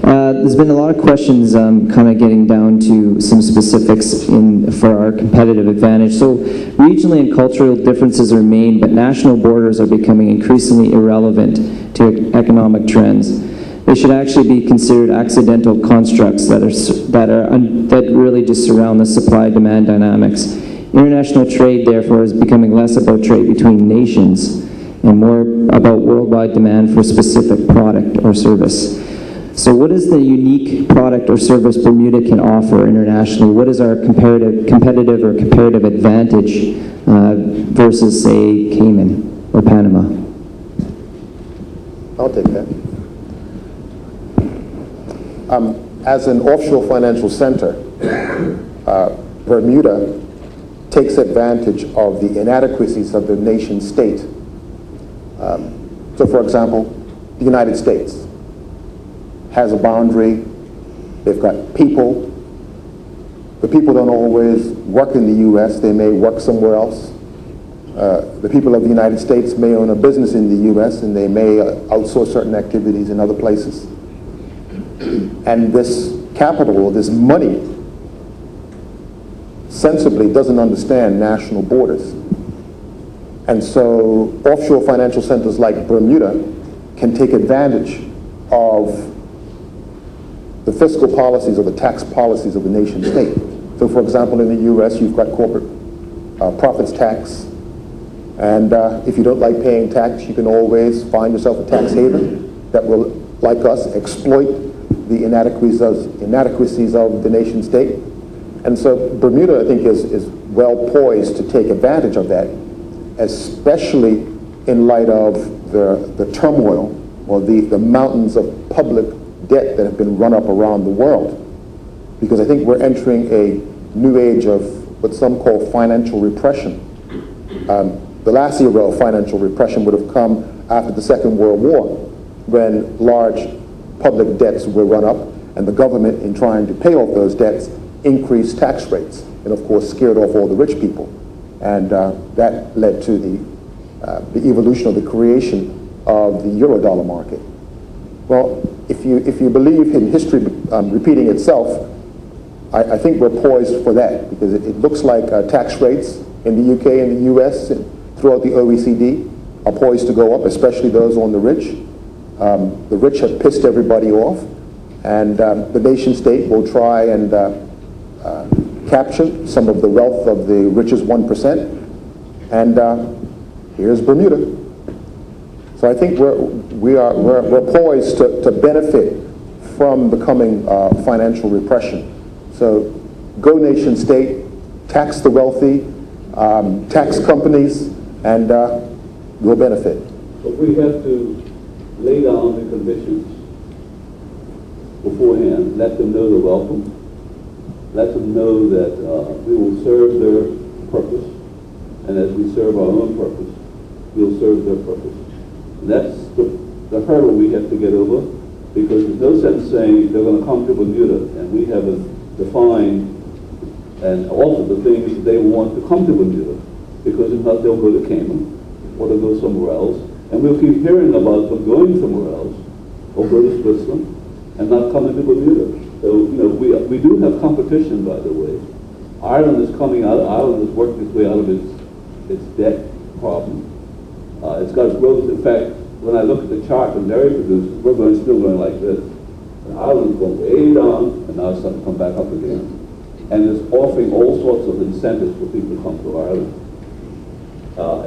There's been a lot of questions kind of getting down to some specifics for our competitive advantage. So regionally and cultural differences remain, but national borders are becoming increasingly irrelevant to economic trends. They should actually be considered accidental constructs that really just surround the supply-demand dynamics. International trade, therefore, is becoming less about trade between nations and more about worldwide demand for a specific product or service. So what is the unique product or service Bermuda can offer internationally? What is our competitive or comparative advantage versus, say, Cayman or Panama? I'll take that. As an offshore financial center, Bermuda takes advantage of the inadequacies of the nation state. So for example, the United States has a boundary, they've got people. The people don't always work in the U.S., they may work somewhere else. The people of the United States may own a business in the U.S. and they may outsource certain activities in other places. And this capital, or this money, sensibly doesn't understand national borders. And so offshore financial centers like Bermuda can take advantage of the fiscal policies or the tax policies of the nation state. So for example, in the US, you've got corporate profits tax. And if you don't like paying tax, you can always find yourself a tax haven that will, like us, exploit the inadequacies of the nation state. And so Bermuda, I think, is well poised to take advantage of that, especially in light of the turmoil or the mountains of public debt that have been run up around the world. Because I think we're entering a new age of what some call financial repression. The last era of financial repression would have come after the Second World War, when large public debts were run up, and the government, in trying to pay off those debts, increased tax rates, and of course scared off all the rich people. And that led to the evolution of the creation of the Eurodollar market. Well, if you believe in history repeating itself, I think we're poised for that, because it looks like tax rates in the UK and the US and throughout the OECD are poised to go up, especially those on the rich. The rich have pissed everybody off, and the nation state will try and capture some of the wealth of the richest 1%, and here's Bermuda. So I think we're poised to benefit from the coming financial repression. So go nation state, tax the wealthy, tax companies, and we'll benefit. But we have to lay down the conditions beforehand, let them know they're welcome, let them know that we will serve their purpose, and as we serve our own purpose, we'll serve their purpose. And that's the hurdle we have to get over, because there's no sense saying they're going to come to Bermuda and we haven't defined and altered the things that they want to come to Bermuda, because if not, they'll go to Cayman or they'll go somewhere else, and we'll keep hearing about them going somewhere else or go to Switzerland and not coming to Bermuda. So, you know, we do have competition, by the way. Ireland is coming out. Ireland is working its way out of its debt problem. It's got growth. In fact, when I look at the chart of dairy producers, we're still going like this. And Ireland's going way down, and now it's starting to come back up again. And it's offering all sorts of incentives for people to come to Ireland.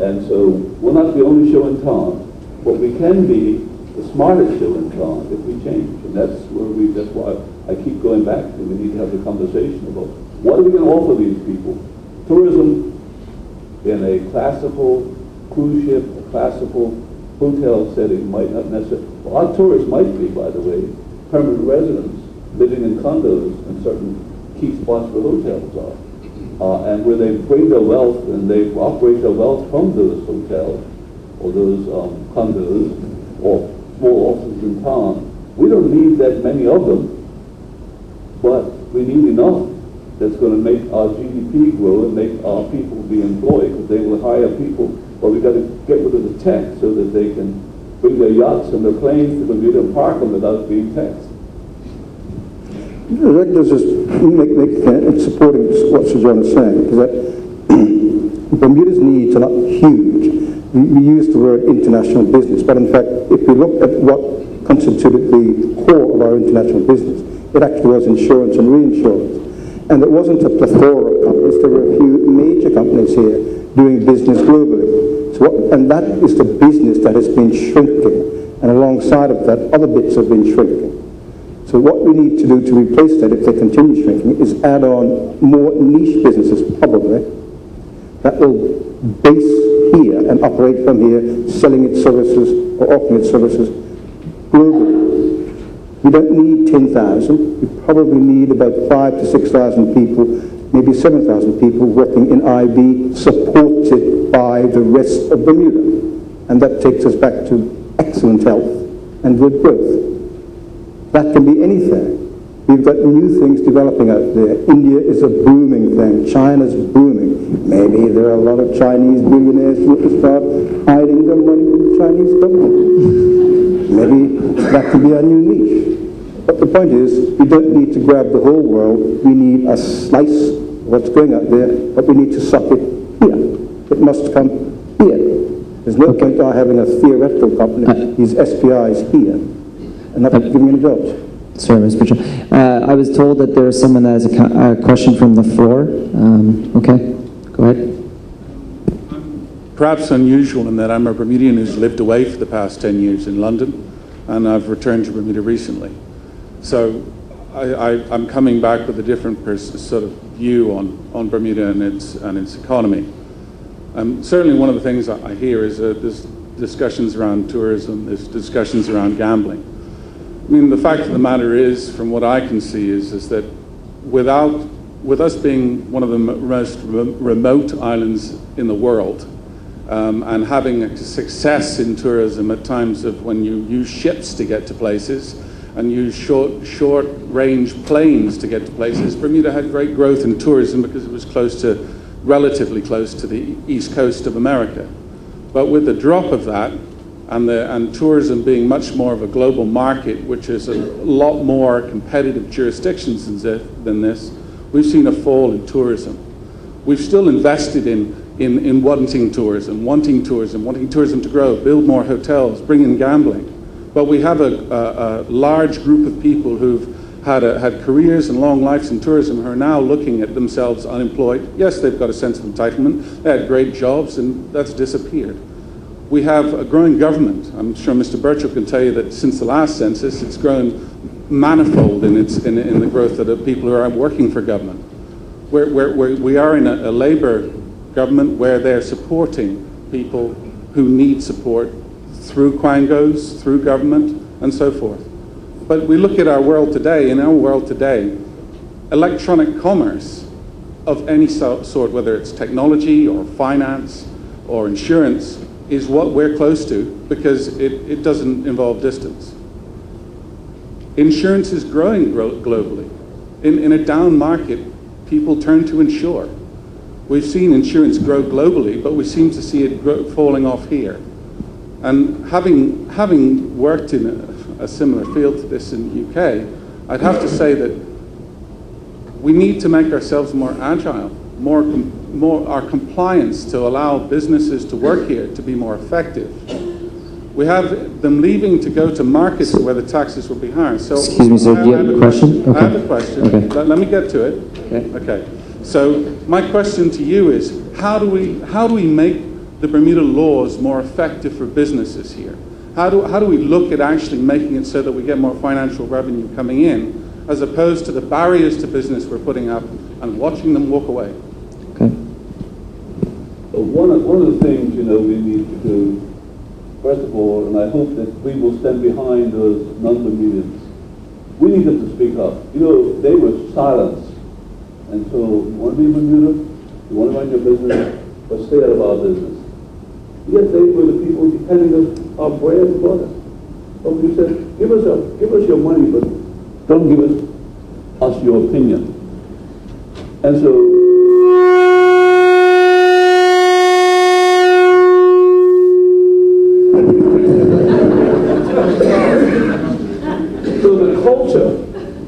And so we're not the only show in town, but we can be the smartest show in town if we change. And that's why I keep going back to, we need to have the conversation about what are we going to offer these people? Tourism in a classical cruise ship, a classical hotel setting might not necessarily, well, our tourists might be, by the way, permanent residents living in condos in certain key spots where hotels are. And where they bring their wealth and they operate their wealth from those hotels or those condos or small offices in town. We don't need that many of them, but we need enough that's going to make our GDP grow and make our people be employed, because they will hire people. But we've got to get rid of the tax so that they can bring their yachts and their planes to Bermuda and park them without being taxed. Directors just supporting what Sir John is saying, is that Bermuda's needs are not huge. We use the word international business, but in fact, if we look at what constituted the core of our international business, it actually was insurance and reinsurance. And it wasn't a plethora of companies. There were a few major companies here doing business globally. And that is the business that has been shrinking. And alongside of that, other bits have been shrinking. So what we need to do to replace that, if they continue shrinking, is add on more niche businesses, probably, that will base here and operate from here, selling its services or offering its services globally. We don't need 10,000. We probably need about 5,000 to 6,000 people, maybe 7,000 people working in IB, supported by the rest of Bermuda. And that takes us back to excellent health and good growth. That can be anything. We've got new things developing out there. India is a booming thing. China's booming. Maybe there are a lot of Chinese billionaires who will start hiding their money in the Chinese government. Maybe that could be a new niche. But the point is, we don't need to grab the whole world. We need a slice of what's going out there, but we need to suck it here. It must come here. There's no point in our having a theoretical company, these SPIs here, and not giving any jobs. Sorry, Mr. Chair. I was told that there's someone that has a question from the floor. Okay, go ahead. Perhaps unusual in that I'm a Bermudian who's lived away for the past 10 years in London, and I've returned to Bermuda recently. So I'm coming back with a different sort of view on Bermuda and its economy. Certainly one of the things I hear is there's discussions around tourism, there's discussions around gambling. I mean, the fact of the matter is, from what I can see, is that with us being one of the most remote islands in the world, and having a success in tourism at times of when you use ships to get to places and use short-range planes to get to places, Bermuda had great growth in tourism because it was relatively close to the east coast of America. But with the drop of that, and tourism being much more of a global market, which is a lot more competitive jurisdictions than this, we've seen a fall in tourism. We've still invested in wanting tourism to grow, build more hotels, bring in gambling. But we have a large group of people who've had careers and long lives in tourism who are now looking at themselves unemployed. Yes, they've got a sense of entitlement. They had great jobs, and that's disappeared. We have a growing government. I'm sure Mr. Burchell can tell you that since the last census, it's grown manifold in the growth of the people who are working for government. We are in a Labour government where they're supporting people who need support through quangos, through government, and so forth. But we look at our world today, electronic commerce of any sort, whether it's technology or finance or insurance, is what we're close to because it doesn't involve distance. Insurance is growing globally. In a down market, people turn to insure. We've seen insurance grow globally, but we seem to see it falling off here. And having worked in a similar field to this in the UK, I'd have to say that we need to make ourselves more agile, more our compliance to allow businesses to work here to be more effective. We have them leaving to go to markets where the taxes will be higher. So excuse me, sir, do you have a question? Okay. I have a question. Okay. Let me get to it. Okay. So my question to you is, how do we make the Bermuda laws more effective for businesses here? How do we look at actually making it so that we get more financial revenue coming in, as opposed to the barriers to business we're putting up and watching them walk away? Okay. One of the things, we need to do, first of all, and I hope that we will stand behind those non-Bermudians, we need them to speak up. They were silenced. And so, you want to be in Bermuda, you want to run your business, but stay out of our business. Yet they were the people depending on our bread and butter. But we said, give us your money, but don't give us your opinion. And so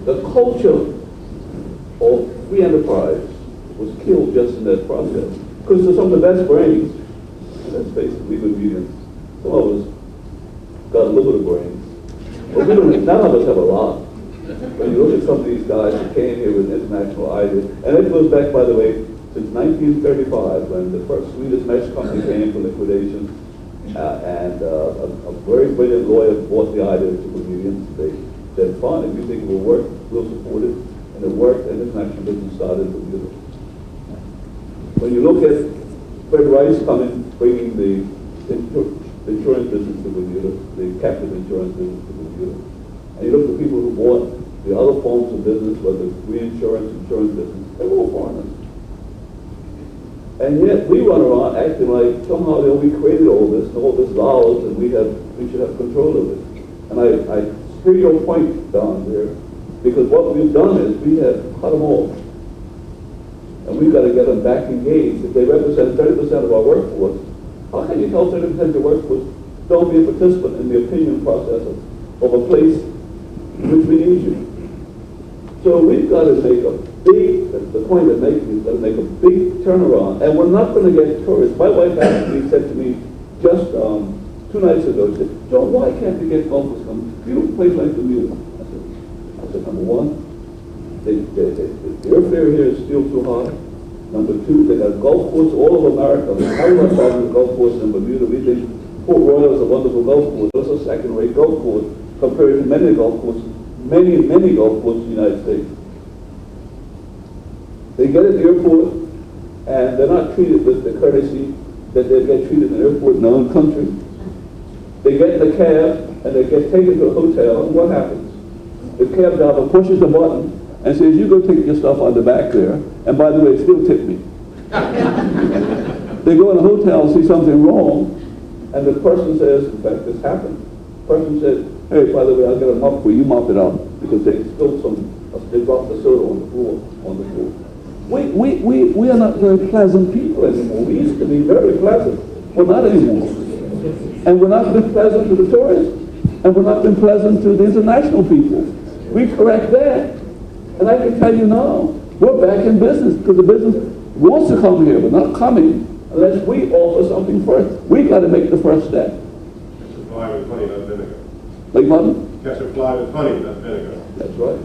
the culture free enterprise was killed just in that process. Because some of the best brains, let's face it, we Bermudians, some of us got a little bit of brains. But we don't, none of us have a lot. When you look at some of these guys that came here with international ideas, and it goes back, by the way, since 1935, when the first Swedish mesh company came for liquidation, and a very brilliant lawyer bought the idea to Bermudians. They said, fine, if you think it will work, we'll support it. And it worked, and international business started in Bermuda. When you look at Fred Rice bringing the insurance business to Bermuda, the captive insurance business to Bermuda, and you look at people who bought the other forms of business, whether it's reinsurance, insurance business, they're all foreigners. And yet we run around acting like somehow we created all this, and all this is ours, and we should have control of it. And I hear your point down there, because what we've done is we have cut them off. And we've got to get them back engaged. If they represent 30% of our workforce, how can you tell 30% of your workforce don't be a participant in the opinion process of a place in which we need you? So we've got to make a big, the point I'm making is got to make a big turnaround. And we're not going to get tourists. My wife actually said to me just 2 nights ago, she said, John, why can't we get golfers come? Beautiful place like Bermuda. I said, number one, the airfare here is still too high. Number two, they got golf courses all over America. How much better the golf course in Bermuda? We think Port Royal is a wonderful golf course. It's a second-rate golf course compared to many golf courses, many golf courses in the United States. They get at the airport, and they're not treated with the courtesy that they get treated in an airport in their own country. They get in the cab, and they get taken to a hotel, and what happens? The cab driver pushes the button and says, you go take your stuff on the back there, and by the way, still tip me. They go in a hotel and see something wrong, and the person says, in fact, this happened. The person says, hey, by the way, I'll get a mop for you, mop it up, because they spilled they dropped the soda on the floor. We are not very pleasant people anymore. We used to be very pleasant. We're not anymore. And we're not been pleasant to the tourists, and we're not been pleasant to the international people. We correct that. And I can tell you now, we're back in business, because the business wants to come here, but not coming unless we offer something first. We've got to make the first step. Catch a fly with honey, not vinegar. Like pardon? Catch a fly with honey, not vinegar. That's right.